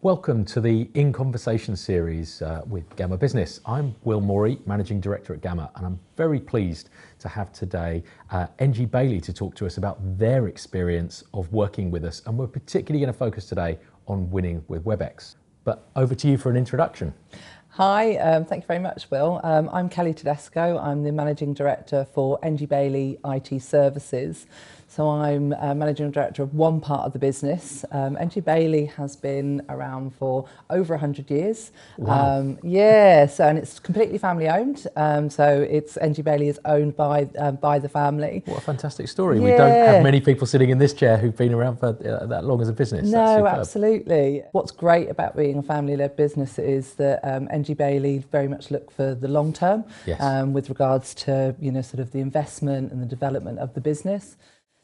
Welcome to the In Conversation series with Gamma Business. I'm Will Morey, Managing Director at Gamma, and I'm very pleased to have today NG Bailey to talk to us about their experience of working with us, and we're particularly going to focus today on winning with Webex. But over to you for an introduction. Hi, thank you very much, Will. I'm Kelly Tedesco. I'm the Managing Director for NG Bailey IT Services. So I'm Managing Director of one part of the business. NG Bailey has been around for over 100 years. Wow. And it's completely family owned. So it's NG Bailey is owned by the family. What a fantastic story. Yeah. We don't have many people sitting in this chair who've been around for that long as a business. No, absolutely. What's great about being a family-led business is that NG Bailey very much look for the long term. Yes. With regards to sort of the investment and the development of the business.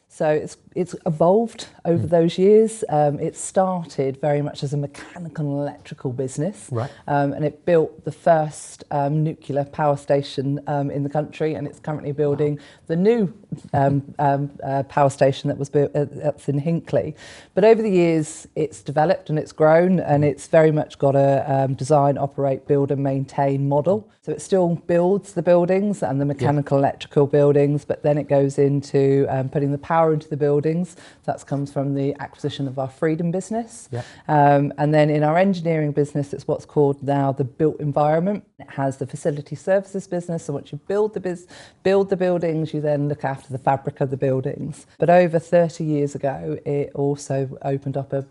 So it's evolved over those years. It started very much as a mechanical and electrical business, Right. And it built the first nuclear power station in the country, and it's currently building the new power station that was built that's in Hinckley. But over the years, it's developed and it's grown, and it's very much got a design, operate, build and maintain model. So it still builds the buildings and the mechanical electrical buildings, but then it goes into putting the power into the buildings. That comes from the acquisition of our Freedom business. Yeah. And then in our engineering business, it's what's called now the built environment. It has the facility services business. So once you build the buildings, you then look after the fabric of the buildings. But over 30 years ago, it also opened up the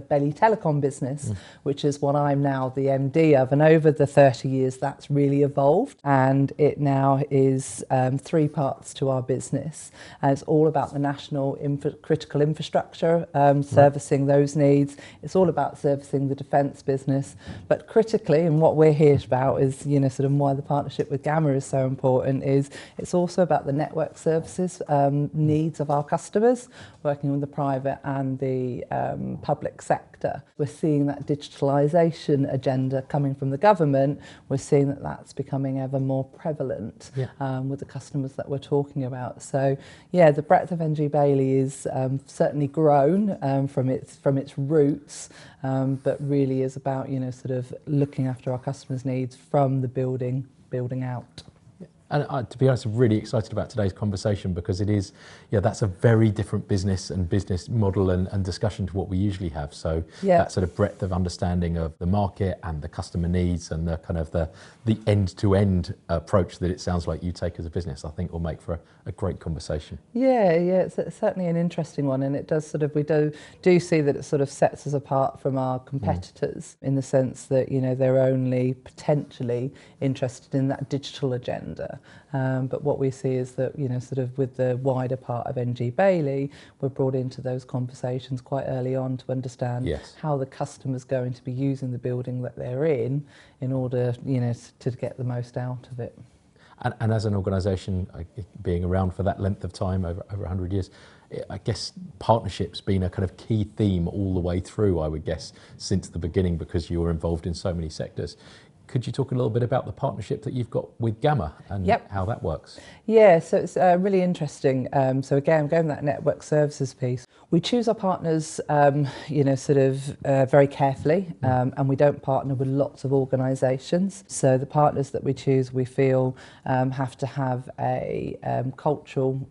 Bailey Telecom business, which is what I'm now the MD of. And over the 30 years, that's really evolved. And it now is three parts to our business. And it's all about the national critical infrastructure, servicing those needs. It's all about servicing the defence business. But critically, and what we're here about is, sort of why the partnership with Gamma is so important, is it's also about the network services needs of our customers, working with the private and the public sector. We're seeing that digitalisation agenda coming from the government. We're seeing that that's becoming ever more prevalent with the customers that we're talking about. So yeah, the breadth of NG Bailey is certainly grown from its roots, but really is about sort of looking after our customers' needs from the building out. And to be honest, I'm really excited about today's conversation because it is, that's a very different business and business model and discussion to what we usually have. So that sort of breadth of understanding of the market and the customer needs and the kind of the end-to-end approach that it sounds like you take as a business, I think will make for a great conversation. Yeah, it's certainly an interesting one, and it does sort of, we do see that it sort of sets us apart from our competitors in the sense that they're only potentially interested in that digital agenda. But what we see is that, sort of with the wider part of NG Bailey, we're brought into those conversations quite early on to understand how the customer's going to be using the building that they're in order, to get the most out of it. And as an organisation, being around for that length of time, over 100 years, I guess partnership's been a kind of key theme all the way through, I would guess, since the beginning, because you were involved in so many sectors. Could you talk a little bit about the partnership that you've got with Gamma and how that works? Yeah, so it's really interesting. So again, going that network services piece, we choose our partners, sort of very carefully, and we don't partner with lots of organisations. So the partners that we choose, we feel have to have a cultural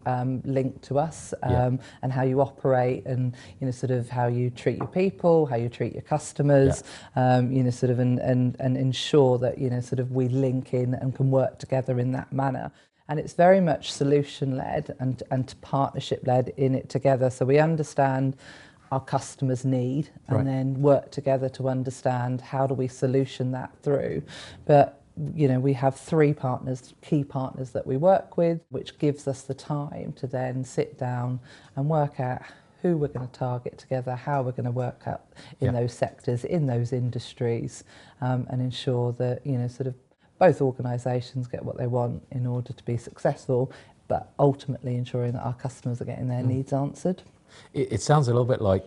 link to us, and how you operate, and sort of how you treat your people, how you treat your customers, sort of and ensure that sort of we link in and can work together in that manner. And it's very much solution-led and partnership-led in it together. So we understand our customers' need and then work together to understand how do we solution that through. But we have three partners, key partners that we work with, which gives us the time to then sit down and work out who we're going to target together, how we're going to work out in those sectors, in those industries, and ensure that sort of both organisations get what they want in order to be successful, but ultimately ensuring that our customers are getting their needs answered. It sounds a little bit like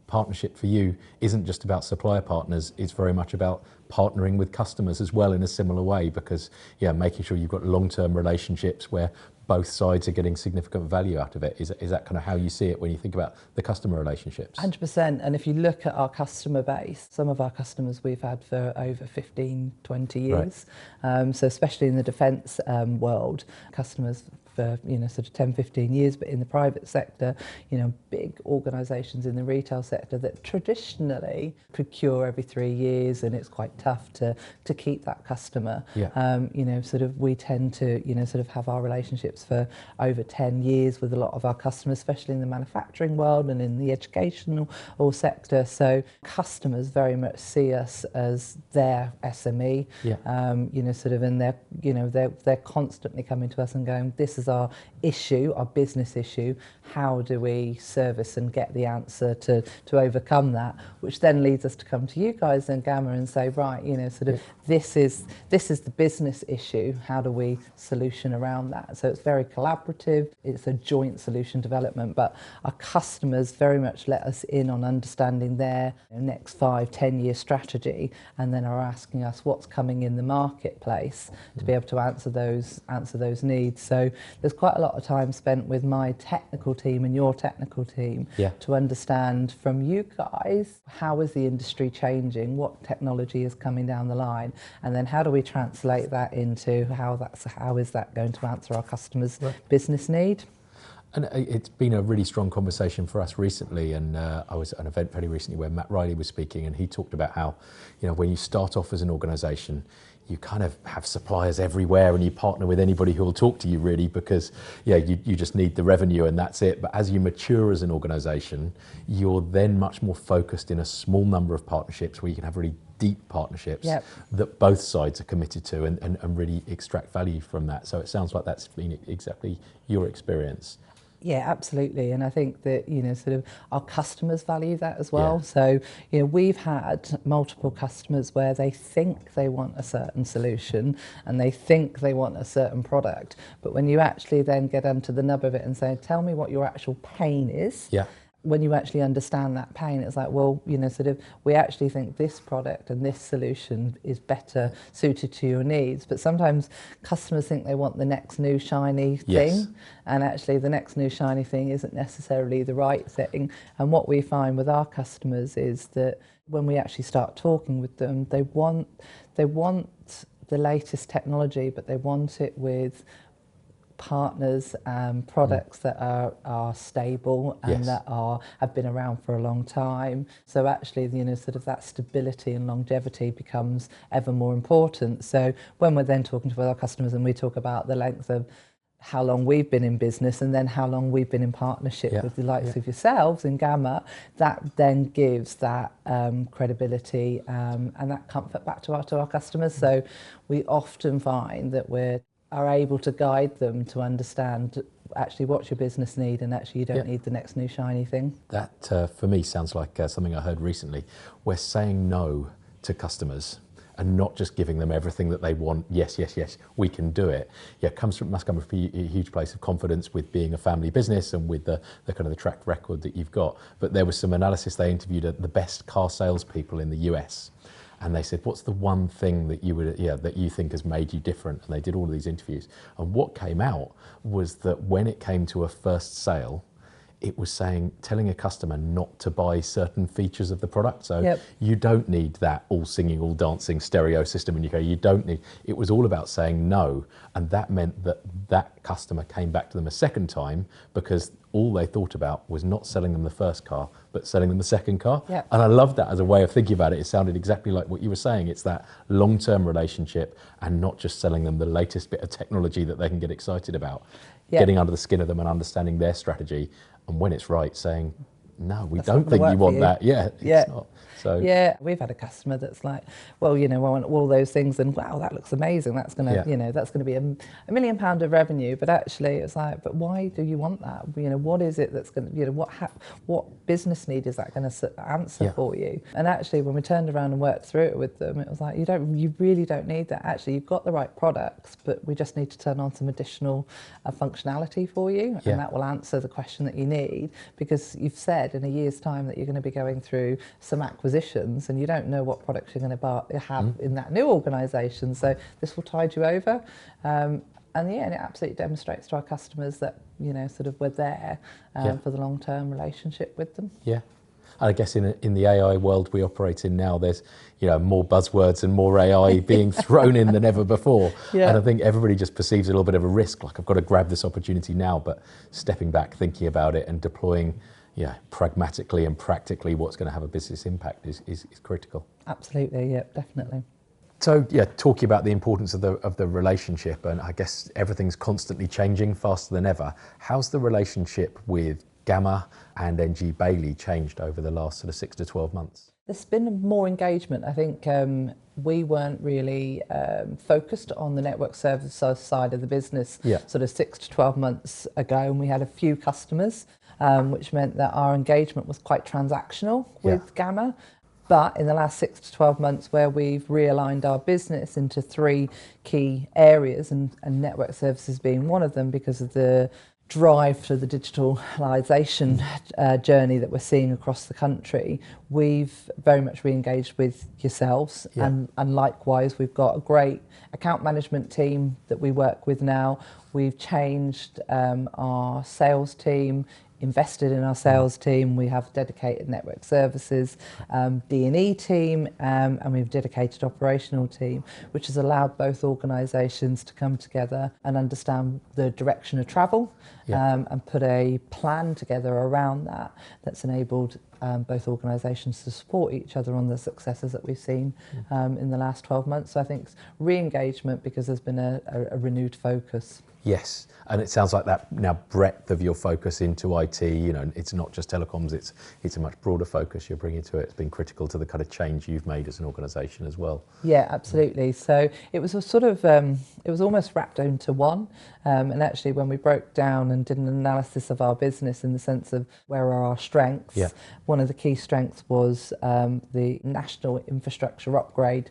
partnership for you isn't just about supplier partners, it's very much about partnering with customers as well in a similar way, because making sure you've got long-term relationships where both sides are getting significant value out of it. Is that kind of how you see it when you think about the customer relationships? 100%. And if you look at our customer base, some of our customers we've had for over 15, 20 years. Right. So especially in the defence world, customers for sort of 10, 15 years, but in the private sector, big organisations in the retail sector that traditionally procure every 3 years, and it's quite tough to keep that customer. Yeah. Sort of we tend to sort of have our relationships for over 10 years with a lot of our customers, especially in the manufacturing world and in the educational sector. So customers very much see us as their SME. Yeah. Sort of, and they're constantly coming to us and going, this is our issue, our business issue. How do we service and get the answer to overcome that? Which then leads us to come to you guys in Gamma and say, right, sort of, this is the business issue. How do we solution around that? So it's very collaborative. It's a joint solution development, but our customers very much let us in on understanding their next 5-10 year strategy, and then are asking us what's coming in the marketplace to be able to answer those needs. So there's quite a lot of time spent with my technical team and your technical team to understand from you guys, how is the industry changing, what technology is coming down the line, and then how do we translate that into how is that going to answer our customers' business need. And it's been a really strong conversation for us recently, and I was at an event very recently where Matt Riley was speaking, and he talked about how, when you start off as an organisation, you kind of have suppliers everywhere and you partner with anybody who will talk to you really, because you just need the revenue and that's it. But as you mature as an organisation, you're then much more focused in a small number of partnerships where you can have really deep partnerships that both sides are committed to and really extract value from that. So it sounds like that's been exactly your experience. Yeah, absolutely. And I think that, sort of our customers value that as well. Yeah. So, we've had multiple customers where they think they want a certain solution and they think they want a certain product. But when you actually then get onto the nub of it and say, tell me what your actual pain is. Yeah. When you actually understand that pain, it's like, well, sort of, we actually think this product and this solution is better suited to your needs. But sometimes customers think they want the next new shiny thing, and actually the next new shiny thing isn't necessarily the right thing. And what we find with our customers is that when we actually start talking with them, they want the latest technology, but they want it with partners and products that are stable and that have been around for a long time. So actually, sort of that stability and longevity becomes ever more important. So when we're then talking to our customers and we talk about the length of how long we've been in business and then how long we've been in partnership with the likes of yourselves in Gamma, that then gives that credibility and that comfort back to our customers. So we often find that we are able to guide them to understand actually what's your business need, and actually you don't need the next new shiny thing. That for me sounds like something I heard recently. We're saying no to customers and not just giving them everything that they want. Yes, we can do it. Must come from a huge place of confidence with being a family business and with the kind of the track record that you've got. But there was some analysis, they interviewed the best car salespeople in the US. And they said, what's the one thing that you think has made you different? And they did all of these interviews. And what came out was that when it came to a first sale, it was telling a customer not to buy certain features of the product. So you don't need that all singing, all dancing stereo system. And you don't need, it was all about saying no. And that meant that customer came back to them a second time, because all they thought about was not selling them the first car, but selling them the second car. Yep. And I love that as a way of thinking about it. It sounded exactly like what you were saying. It's that long-term relationship and not just selling them the latest bit of technology that they can get excited about. Yep. Getting under the skin of them and understanding their strategy. And when it's right, saying, no, we don't think you want that. It's not. So we've had a customer that's like, well, I want all those things, and wow, that looks amazing. That's gonna, that's gonna be £1 million of revenue. But actually, it's like, but why do you want that? What is it that's gonna, what business need is that going to answer for you? And actually, when we turned around and worked through it with them, it was like, you really don't need that. Actually, you've got the right products, but we just need to turn on some additional functionality for you, and that will answer the question that you need, because you've said in a year's time that you're going to be going through some acquisitions and you don't know what products you're going to have in that new organisation. So this will tide you over. And yeah, and it absolutely demonstrates to our customers that, you know, sort of we're there for the long-term relationship with them. Yeah. And I guess in the AI world we operate in now, there's, you know, more buzzwords and more AI being thrown in than ever before. Yeah. And I think everybody just perceives a little bit of a risk, like I've got to grab this opportunity now, but stepping back, thinking about it and deploying, pragmatically and practically what's going to have a business impact is critical. Absolutely, yeah, definitely. So talking about the importance of the relationship, and I guess everything's constantly changing faster than ever. How's the relationship with Gamma and NG Bailey changed over the last sort of 6 to 12 months? There's been more engagement. I think we weren't really focused on the network service side of the business sort of 6 to 12 months ago, and we had a few customers, which meant that our engagement was quite transactional with Gamma. But in the last 6 to 12 months, where we've realigned our business into 3 key areas, and network services being one of them because of the drive to the digitalisation journey that we're seeing across the country, we've very much re-engaged with yourselves. And likewise, we've got a great account management team that we work with now. We've changed our sales team, invested in our sales team. We have dedicated network services D&E team, and we've dedicated operational team, which has allowed both organisations to come together and understand the direction of travel and put a plan together around that that's enabled both organisations to support each other on the successes that we've seen in the last 12 months. So I think it's re-engagement because there's been a renewed focus. Yes, and it sounds like that now breadth of your focus into IT, you know, it's not just telecoms, it's a much broader focus you're bringing to it. It's been critical to the kind of change you've made as an organisation as well. Yeah, absolutely. So it was a sort of, it was almost wrapped into one. And actually when we broke down and did an analysis of our business in the sense of where are our strengths, one of the key strengths was the national infrastructure upgrade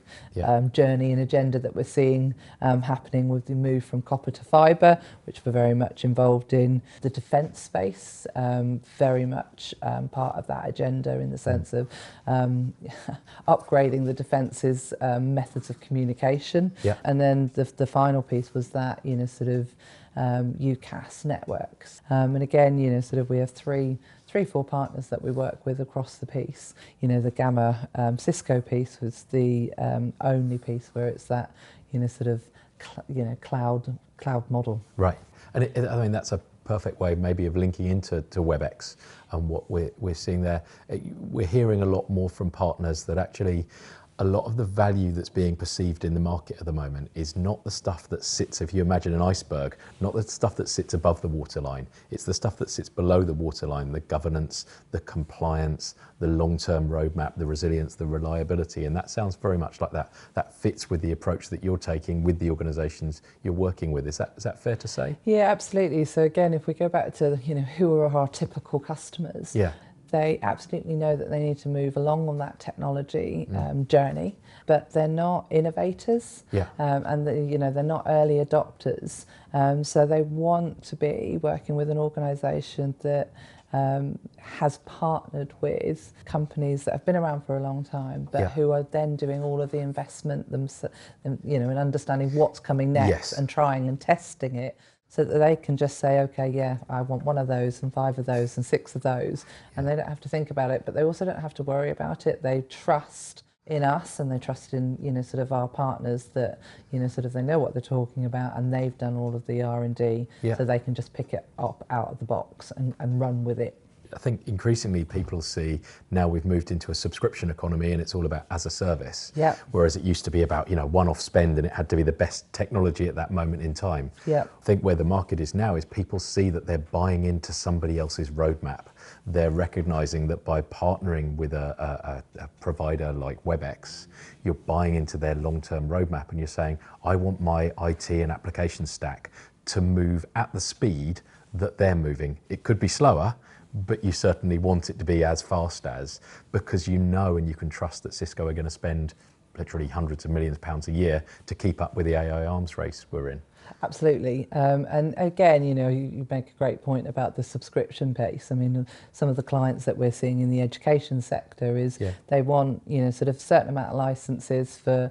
journey and agenda that we're seeing happening with the move from copper to fibre, which we're very much involved in. The defence space, very much part of that agenda in the sense of upgrading the defence's methods of communication. And then the final piece was that, you know, sort of UCAS networks. And again, you know, sort of we have three, 4 partners that we work with across the piece. You know, the Gamma Cisco piece was the only piece where it's that, you know, sort of cloud model. Right, and I mean that's a perfect way maybe of linking into Webex and what we're seeing there. We're hearing a lot more from partners that actually a lot of the value that's being perceived in the market at the moment is not the stuff that sits, if you imagine an iceberg, not the stuff that sits above the waterline. It's the stuff that sits below the waterline, the governance, the compliance, the long-term roadmap, the resilience, the reliability. And that sounds very much like that fits with the approach that you're taking with the organisations you're working with. Is that fair to say? Yeah, absolutely. So again, if we go back to, you know, who are our typical customers? They absolutely know that they need to move along on that technology journey, but they're not innovators, and they're not early adopters. So they want to be working with an organisation that has partnered with companies that have been around for a long time, but who are then doing all of the investment themselves, you know, and understanding what's coming next and trying and testing it. So that they can just say, okay, yeah, I want 1 of those and 5 of those and 6 of those. And they don't have to think about it, but they also don't have to worry about it. They trust in us and they trust in, you know, sort of our partners that, you know, sort of they know what they're talking about and they've done all of the R&D so they can just pick it up out of the box and run with it. I think increasingly people see now we've moved into a subscription economy and it's all about as a service. Whereas it used to be about, you know, one-off spend and it had to be the best technology at that moment in time. I think where the market is now is people see that they're buying into somebody else's roadmap. They're recognising that by partnering with a provider like Webex, you're buying into their long-term roadmap and you're saying, I want my IT and application stack to move at the speed that they're moving. It could be slower, but you certainly want it to be as fast as, because you know and you can trust that Cisco are going to spend literally hundreds of millions of pounds a year to keep up with the AI arms race we're in. Absolutely. And again, you make a great point about the subscription piece. I mean, some of the clients that we're seeing in the education sector is they want, sort of certain amount of licenses for,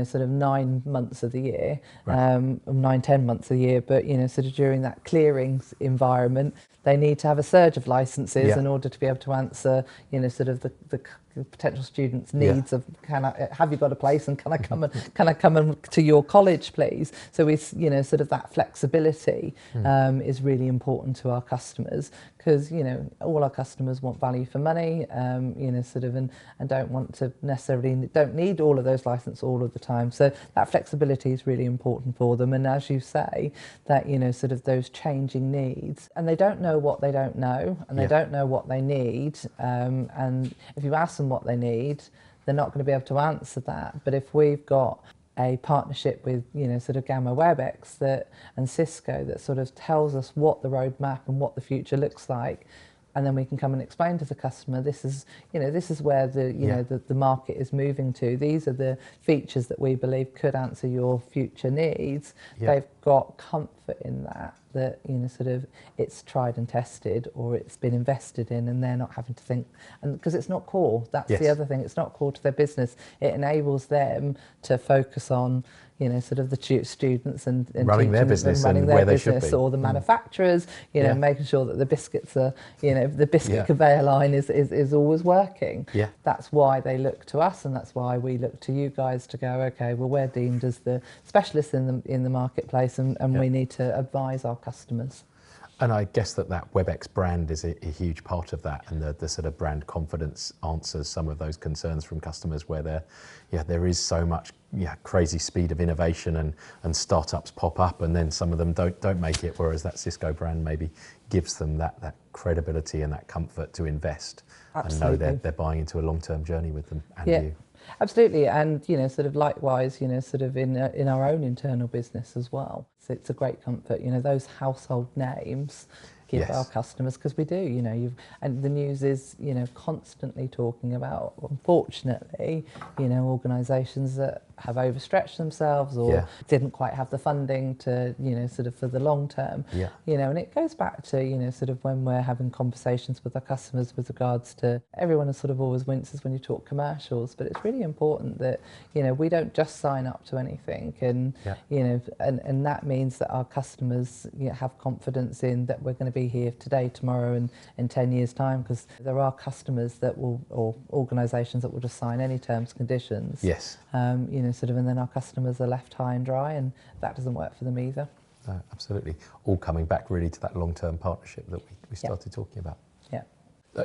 sort of 9 months of the year, right. 9-10 months a year, but, sort of during that clearings environment, they need to have a surge of licenses in order to be able to answer, sort of the potential students' needs of have you got a place and can I come to your college, please? So it's sort of that flexibility is really important to our customers, because all our customers want value for money, sort of and don't want to necessarily don't need all of those licenses all of the time. So that flexibility is really important for them. And as you say, that sort of those changing needs, and they don't know what they don't know, and they don't know what they need, and if you ask them what they need, they're not going to be able to answer that. But if we've got a partnership with sort of Gamma Webex and Cisco that sort of tells us what the roadmap and what the future looks like, and then we can come and explain to the customer, this is where the market is moving to. These are the features that we believe could answer your future needs. They've got comfort in that sort of it's tried and tested, or it's been invested in, and they're not having to think, and because it's not core. That's the other thing. It's not core to their business. It enables them to focus on sort of the students and running their business and running and their where they business, should be. or the manufacturers, making sure that the biscuits are, the biscuit conveyor line is always working. That's why they look to us, and that's why we look to you guys to go, okay, well, we're deemed as the specialists in the marketplace, and we need to advise our customers. And I guess that Webex brand is a huge part of that, and the sort of brand confidence answers some of those concerns from customers where there is so much crazy speed of innovation and startups pop up, and then some of them don't make it, whereas that Cisco brand maybe gives them that credibility and that comfort to invest. Absolutely. And know they're buying into a long-term journey with them and you. Absolutely, and sort of likewise, sort of in our own internal business as well. So it's a great comfort. Those household names give our customers, because we do. And the news is constantly talking about, unfortunately, organisations that have overstretched themselves or didn't quite have the funding to sort of for the long term. And it goes back to sort of when we're having conversations with our customers with regards to, everyone sort of always winces when you talk commercials, but it's really important that we don't just sign up to anything, and and that means that our customers have confidence in that we're going to be here today, tomorrow, and in 10 years' time, because there are customers that will, or organisations that will just sign any terms and conditions. Sort of, and then our customers are left high and dry, and that doesn't work for them either. Absolutely. All coming back really to that long-term partnership that we started talking about.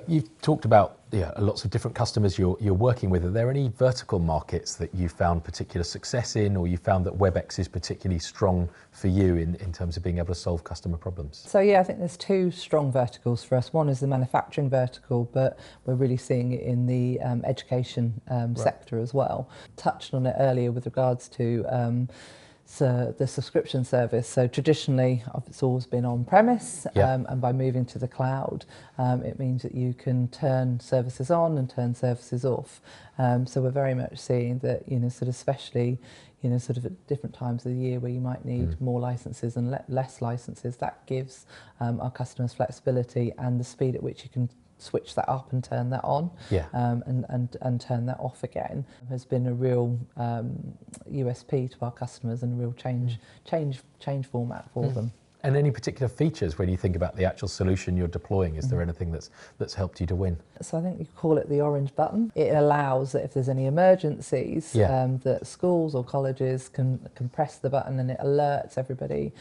You've talked about lots of different customers you're working with. Are there any vertical markets that you found particular success in, or you found that Webex is particularly strong for you in terms of being able to solve customer problems? So I think there's two strong verticals for us. One is the manufacturing vertical, but we're really seeing it in the education sector as well. Touched on it earlier with regards to so the subscription service. So traditionally, it's always been on premise, and by moving to the cloud, it means that you can turn services on and turn services off. So we're very much seeing that, sort of especially, sort of at different times of the year where you might need more licenses and less licenses, that gives our customers flexibility and the speed at which you can switch that up and turn that on, and turn that off again, has been a real USP to our customers, and a real change format for them. And any particular features when you think about the actual solution you're deploying? Is there anything that's helped you to win? So I think you call it the orange button. It allows that if there's any emergencies, that schools or colleges can press the button, and it alerts everybody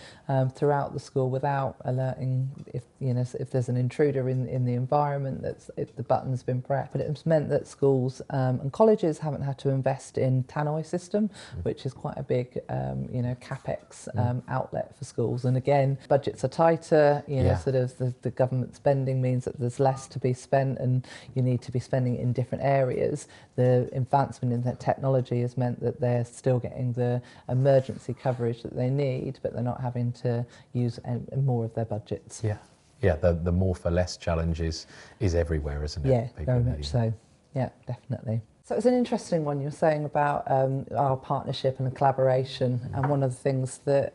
throughout the school without alerting if there's an intruder in the environment, if the button's been pressed. But it's meant that schools and colleges haven't had to invest in tannoy system, which is quite a big capex outlet for schools. And again, budgets are tighter, sort of the government spending means that there's less to be spent, and you need to be spending it in different areas. The advancement in that technology has meant that they're still getting the emergency coverage that they need, but they're not having to use more of their budgets. The more for less challenge is everywhere, isn't it? Very much so. Yeah, definitely. So it's an interesting one you're saying about our partnership and collaboration, and one of the things that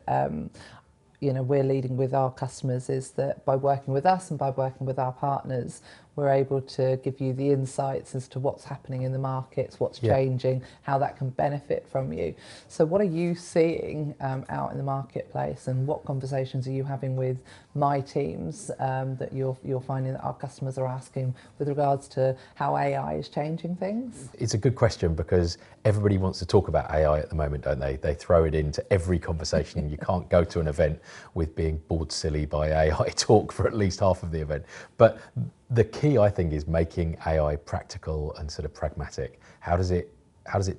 we're leading with our customers is that by working with us and by working with our partners, we're able to give you the insights as to what's happening in the markets, what's changing, how that can benefit from you. So what are you seeing out in the marketplace, and what conversations are you having with my teams that you're finding that our customers are asking with regards to how AI is changing things? It's a good question, because everybody wants to talk about AI at the moment, don't they? They throw it into every conversation. You can't go to an event with being bored silly by AI talk for at least half of the event. But the key, I think, is making AI practical and sort of pragmatic. How does it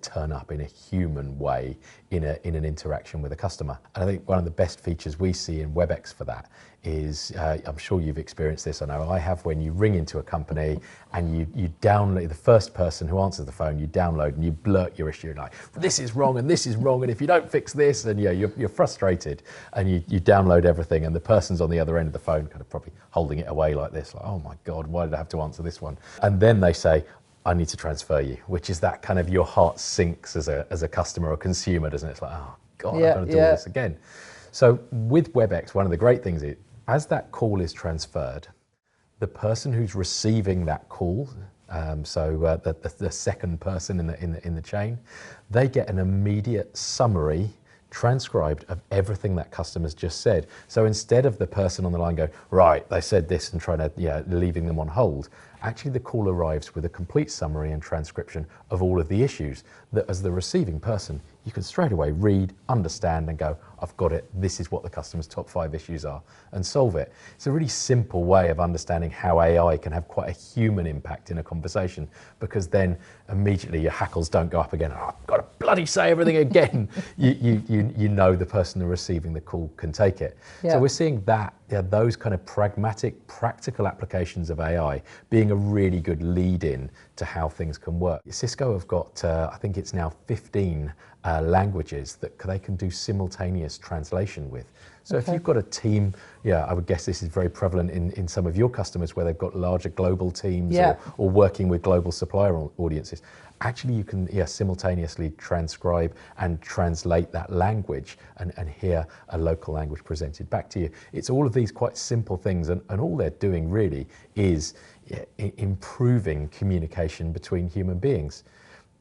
turn up in a human way in an interaction with a customer? And I think one of the best features we see in Webex for that is, I'm sure you've experienced this, I know I have, when you ring into a company and you download, the first person who answers the phone, you download and you blurt your issue, like, this is wrong and this is wrong, and if you don't fix this, and you're frustrated, and you download everything, and the person's on the other end of the phone kind of probably holding it away like this, like, oh my God, why did I have to answer this one? And then they say, I need to transfer you, which is that kind of, your heart sinks as a customer or consumer, doesn't it? It's like, oh God, I've got to do all this again. So with Webex, one of the great things is, as that call is transferred, the person who's receiving that call, the second person in the chain, they get an immediate summary transcribed of everything that customer's just said. So instead of the person on the line going, right, they said this, and trying to, leaving them on hold, actually the call arrives with a complete summary and transcription of all of the issues that, as the receiving person, you can straight away read, understand, and go, I've got it, this is what the customer's top 5 issues are, and solve it. It's a really simple way of understanding how AI can have quite a human impact in a conversation, because then immediately your hackles don't go up again, oh, I've got to bloody say everything again. you know the person who's receiving the call can take it. So we're seeing that, those kind of pragmatic, practical applications of AI being a really good lead-in to how things can work. Cisco have got, I think it's now 15 languages that they can do simultaneous translation with. So if you've got a team, I would guess this is very prevalent in some of your customers where they've got larger global teams or working with global supplier audiences. Actually, you can simultaneously transcribe and translate that language and hear a local language presented back to you. It's all of these quite simple things, and all they're doing really is improving communication between human beings.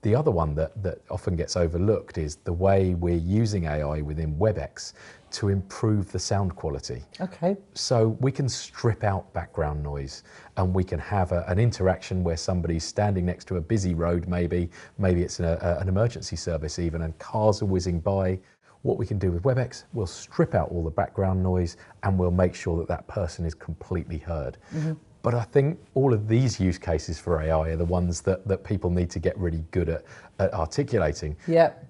The other one that often gets overlooked is the way we're using AI within Webex to improve the sound quality. Okay. So we can strip out background noise, and we can have an interaction where somebody's standing next to a busy road, maybe it's an emergency service even, and cars are whizzing by. What we can do with Webex, we'll strip out all the background noise, and we'll make sure that person is completely heard. Mm-hmm. But I think all of these use cases for AI are the ones that people need to get really good at articulating.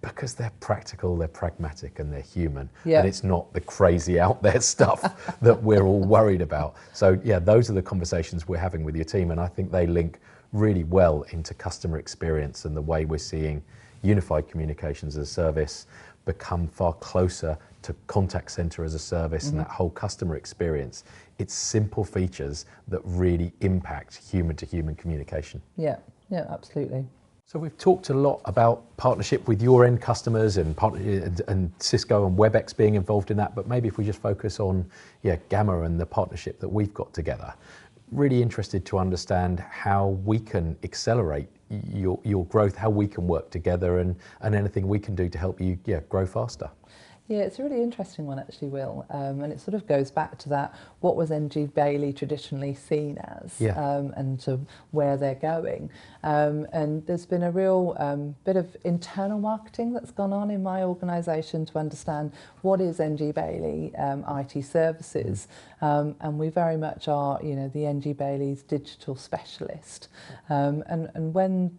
Because they're practical, they're pragmatic, and they're human. And it's not the crazy out there stuff that we're all worried about. So those are the conversations we're having with your team, and I think they link really well into customer experience and the way we're seeing unified communications as a service become far closer to contact center as a service, and that whole customer experience. It's simple features that really impact human to human communication. Yeah, absolutely. So we've talked a lot about partnership with your end customers and Cisco and Webex being involved in that, but maybe if we just focus on Gamma and the partnership that we've got together. Really interested to understand how we can accelerate your growth, how we can work together, and anything we can do to help you grow faster. Yeah, it's a really interesting one actually, Will, and it sort of goes back to that, what was NG Bailey traditionally seen as, and to where they're going. And there's been a real bit of internal marketing that's gone on in my organisation to understand what is NG Bailey IT services, and we very much are, the NG Bailey's digital specialist. And when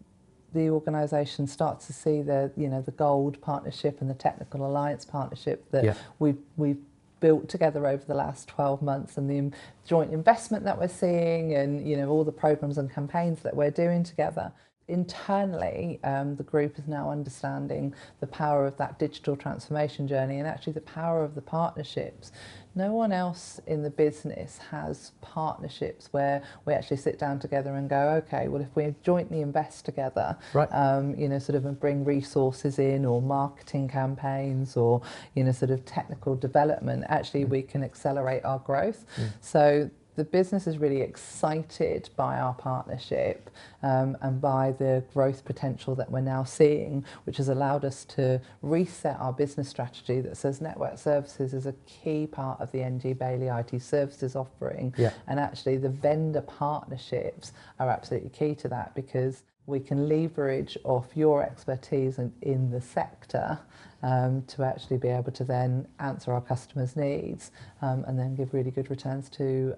the organisation starts to see the gold partnership and the technical alliance partnership that we've built together over the last 12 months, and the joint investment that we're seeing, and all the programs and campaigns that we're doing together. Internally, the group is now understanding the power of that digital transformation journey, and actually the power of the partnerships, No one else in the business has partnerships where we actually sit down together and go, okay, well, if we jointly invest together, right. Sort of and bring resources in, or marketing campaigns, or sort of technical development, actually we can accelerate our growth. So the business is really excited by our partnership and by the growth potential that we're now seeing, which has allowed us to reset our business strategy that says network services is a key part of the NG Bailey IT services offering. And actually the vendor partnerships are absolutely key to that, because we can leverage off your expertise in the sector to actually be able to then answer our customers' needs and then give really good returns to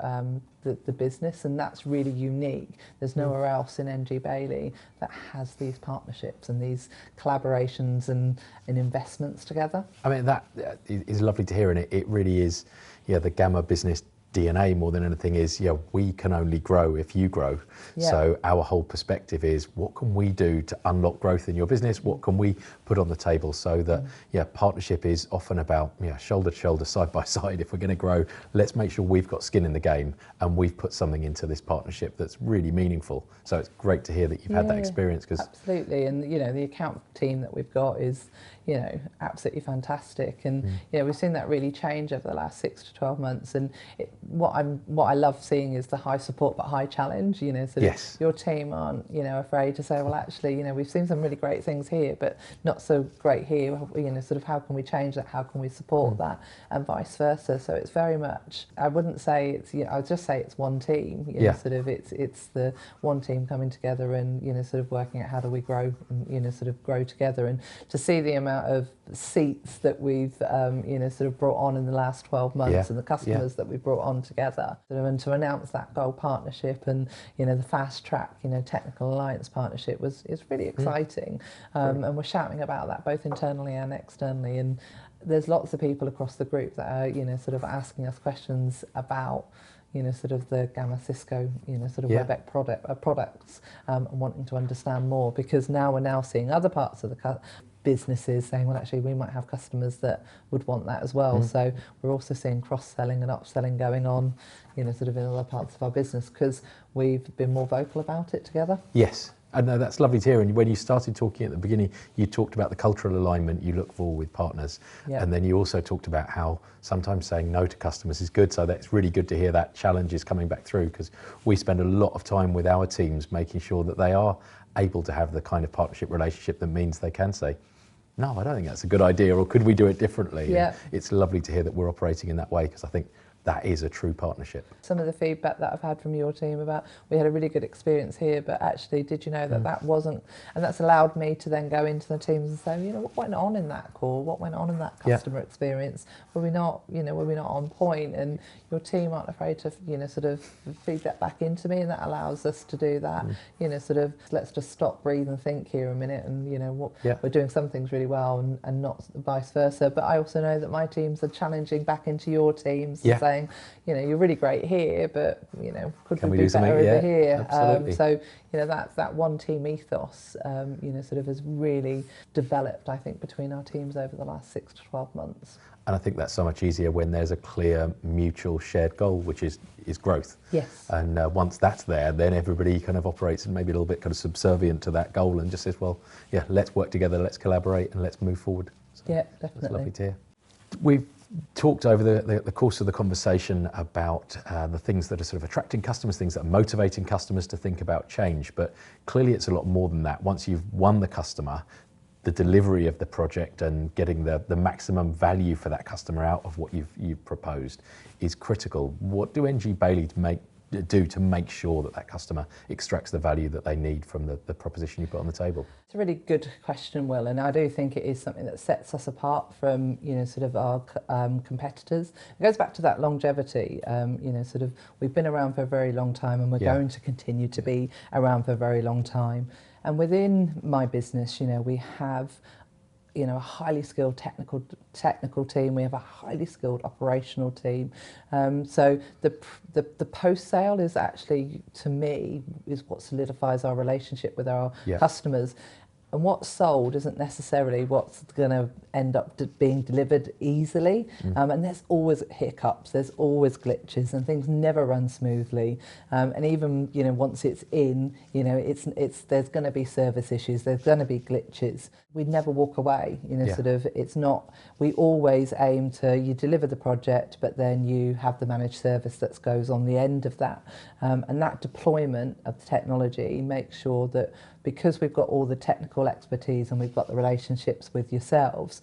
the business. And that's really unique. There's nowhere else in NG Bailey that has these partnerships and these collaborations and investments together. I mean, that is lovely to hear, and it really is, the Gamma business DNA more than anything is, we can only grow if you grow. So our whole perspective is, what can we do to unlock growth in your business? What can we put on the table? So that partnership is often about shoulder to shoulder, side by side. If we're going to grow, let's make sure we've got skin in the game and we've put something into this partnership that's really meaningful. So it's great to hear that you've had that experience. Absolutely. And the account team that we've got is absolutely fantastic, and we've seen that really change over the last 6 to 12 months. And what I love seeing is the high support but high challenge. Your team aren't afraid to say, well, actually we've seen some really great things here, but not so great here. Sort of how can we change that? How can we support that? And vice versa. So it's very much, I wouldn't say it's I would just say it's one team. Sort of it's the one team coming together and sort of working out how do we grow and sort of grow together. And to see the amount of seats that we've sort of brought on in the last 12 months and the customers that we've brought on together, and to announce that gold partnership and the fast track technical alliance partnership is really exciting. And we're shouting about that both internally and externally, and there's lots of people across the group that are sort of asking us questions about sort of the Gamma Cisco, sort of Webex products, and wanting to understand more, because now we're seeing other parts of the businesses saying, well, actually we might have customers that would want that as well. So we're also seeing cross-selling and upselling going on, sort of in other parts of our business, because we've been more vocal about it together. Yes. I know, that's lovely to hear. And when you started talking at the beginning, you talked about the cultural alignment you look for with partners. And then you also talked about how sometimes saying no to customers is good. So that's really good to hear that challenge is coming back through, because we spend a lot of time with our teams making sure that they are able to have the kind of partnership relationship that means they can say, no, I don't think that's a good idea, or could we do it differently? And it's lovely to hear that we're operating in that way, because I think that is a true partnership. Some of the feedback that I've had from your team about, we had a really good experience here, but actually, did you know that that wasn't, and that's allowed me to then go into the teams and say, what went on in that call? What went on in that customer experience? Were we not on point? And your team aren't afraid to, sort of feed that back into me, and that allows us to do that. Sort of, let's just stop, breathe and think here a minute, and we're doing some things really well and not vice versa. But I also know that my teams are challenging back into your teams and saying, you're really great here, but could we be better over here? So that one team ethos sort of has really developed, I think, between our teams over the last 6 to 12 months. And I think that's so much easier when there's a clear mutual shared goal, which is growth. Yes. And once that's there, then everybody kind of operates and maybe a little bit kind of subservient to that goal and just says, well, let's work together, let's collaborate, and let's move forward. So definitely. That's lovely to hear. We've talked over the course of the conversation about the things that are sort of attracting customers, things that are motivating customers to think about change, but clearly it's a lot more than that. Once you've won the customer, the delivery of the project and getting the maximum value for that customer out of what you've proposed is critical. What do NG Bailey do to make sure that customer extracts the value that they need from the proposition you put on the table? It's a really good question, Will, and I do think it is something that sets us apart from sort of our competitors. It goes back to that longevity. Sort of we've been around for a very long time, and we're going to continue to be around for a very long time. And within my business, we have a highly skilled technical team. We have a highly skilled operational team. So the post sale is actually, to me, is what solidifies our relationship with our customers. And what's sold isn't necessarily what's going to end up being delivered easily. And there's always hiccups, there's always glitches, and things never run smoothly. And even, you know, once it's in, you know, there's going to be service issues, there's going to be glitches. We'd never walk away, you know, sort of, it's not, we always aim to, you deliver the project, but then you have the managed service that goes on the end of that. And that deployment of the technology makes sure that, because we've got all the technical expertise and we've got the relationships with yourselves,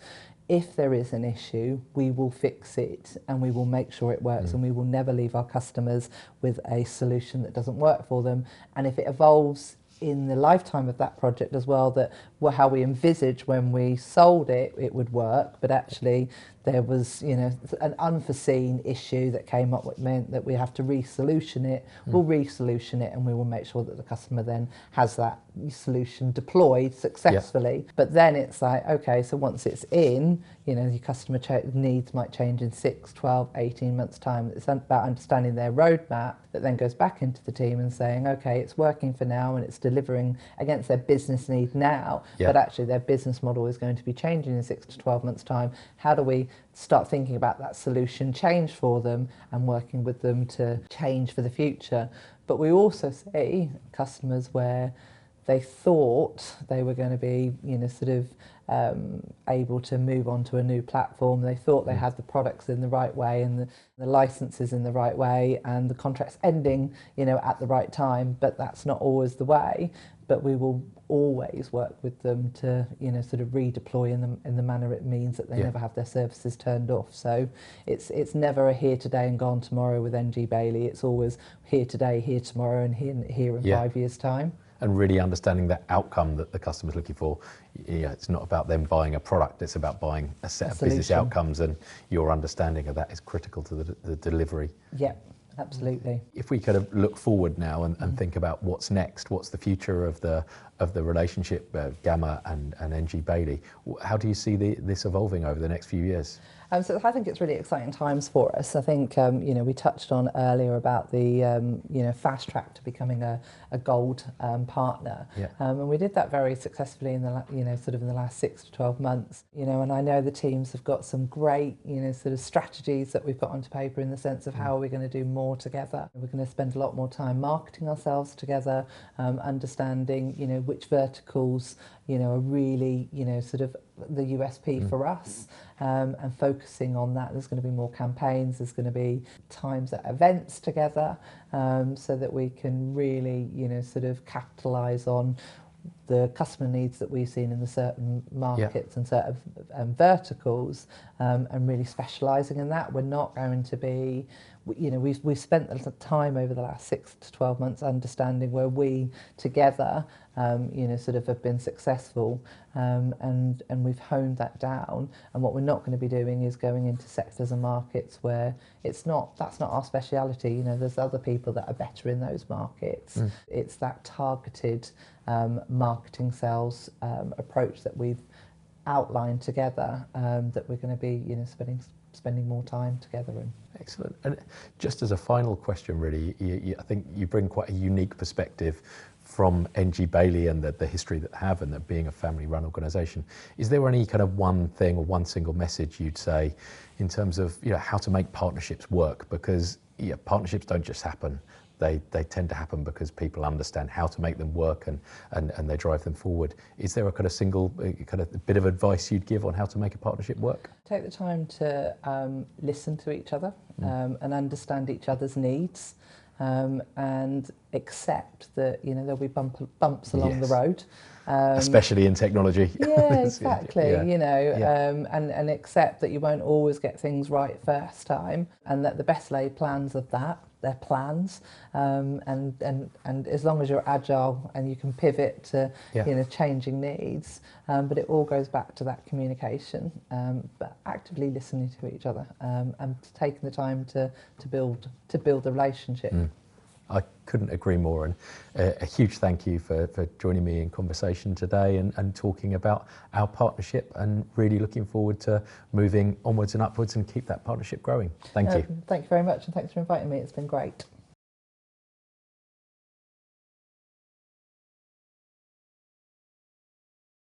if there is an issue, we will fix it and we will make sure it works, and we will never leave our customers with a solution that doesn't work for them. And if it evolves in the lifetime of that project as well, that how we envisage when we sold it, it would work, but actually there was, you know, an unforeseen issue that came up, which meant that we have to re-solution it. We'll re-solution it, and we will make sure that the customer then has that solution deployed successfully. But then it's like, okay, so once it's in, you know, your customer needs might change in 6, 12, 18 months time. It's about understanding their roadmap that then goes back into the team and saying, okay, it's working for now and it's delivering against their business need now, but actually their business model is going to be changing in 6 to 12 months time. How do we start thinking about that solution change for them and working with them to change for the future? But we also see customers where they thought they were going to be, you know, sort of able to move on to a new platform. They thought they had the products in the right way and the licenses in the right way and the contracts ending, you know, at the right time, but that's not always the way. But we will always work with them to, you know, sort of redeploy in the manner it means that they never have their services turned off. So it's never a here today and gone tomorrow with NG Bailey. It's always here today, here tomorrow, and here in 5 years' time. And really understanding the outcome that the customer's looking for. Yeah, it's not about them buying a product, it's about buying a set of business outcomes, and your understanding of that is critical to the delivery. Yeah, absolutely. If we kind of look forward now and think about what's next, what's the future of the relationship, Gamma and NG Bailey, how do you see this evolving over the next few years? So I think it's really exciting times for us. I think, you know, we touched on earlier about the, you know, fast track to becoming a gold partner. And we did that very successfully in the, you know, sort of in the last 6 to 12 months, you know, and I know the teams have got some great, you know, sort of strategies that we've got onto paper in the sense of how we're going to do more together. We're going to spend a lot more time marketing ourselves together, understanding, you know, which verticals, you know, are really, you know, sort of the USP for us, and focusing on that. There's going to be more campaigns, there's going to be times at events together, so that we can really, you know, sort of capitalise on the customer needs that we've seen in the certain markets and certain verticals, and really specialising in that. We're not going to be, you know, we've spent the time over the last 6 to 12 months understanding where we together, you know, sort of have been successful, and we've honed that down. And what we're not going to be doing is going into sectors and markets where that's not our speciality. You know, there's other people that are better in those markets. It's that targeted marketing sales approach that we've outlined together, that we're going to be, you know, spending more time together in. Excellent. And just as a final question, really, I think you bring quite a unique perspective from NG Bailey and the history that they have, and that being a family-run organisation. Is there any kind of one thing or one single message you'd say in terms of, you know, how to make partnerships work? Because partnerships don't just happen. They tend to happen because people understand how to make them work and they drive them forward. Is there a kind of single kind of bit of advice you'd give on how to make a partnership work? Take the time to listen to each other, and understand each other's needs, and accept that, you know, there'll be bumps along the road. Especially in technology. Yeah, exactly. You know, and accept that you won't always get things right first time, and that the best laid plans of that, they're plans, and as long as you're agile and you can pivot to, you know, changing needs, but it all goes back to that communication, but actively listening to each other, and taking the time to build the relationship. I couldn't agree more, and a huge thank you for joining me in conversation today and talking about our partnership, and really looking forward to moving onwards and upwards and keep that partnership growing. Thank you. Thank you very much, and thanks for inviting me. It's been great.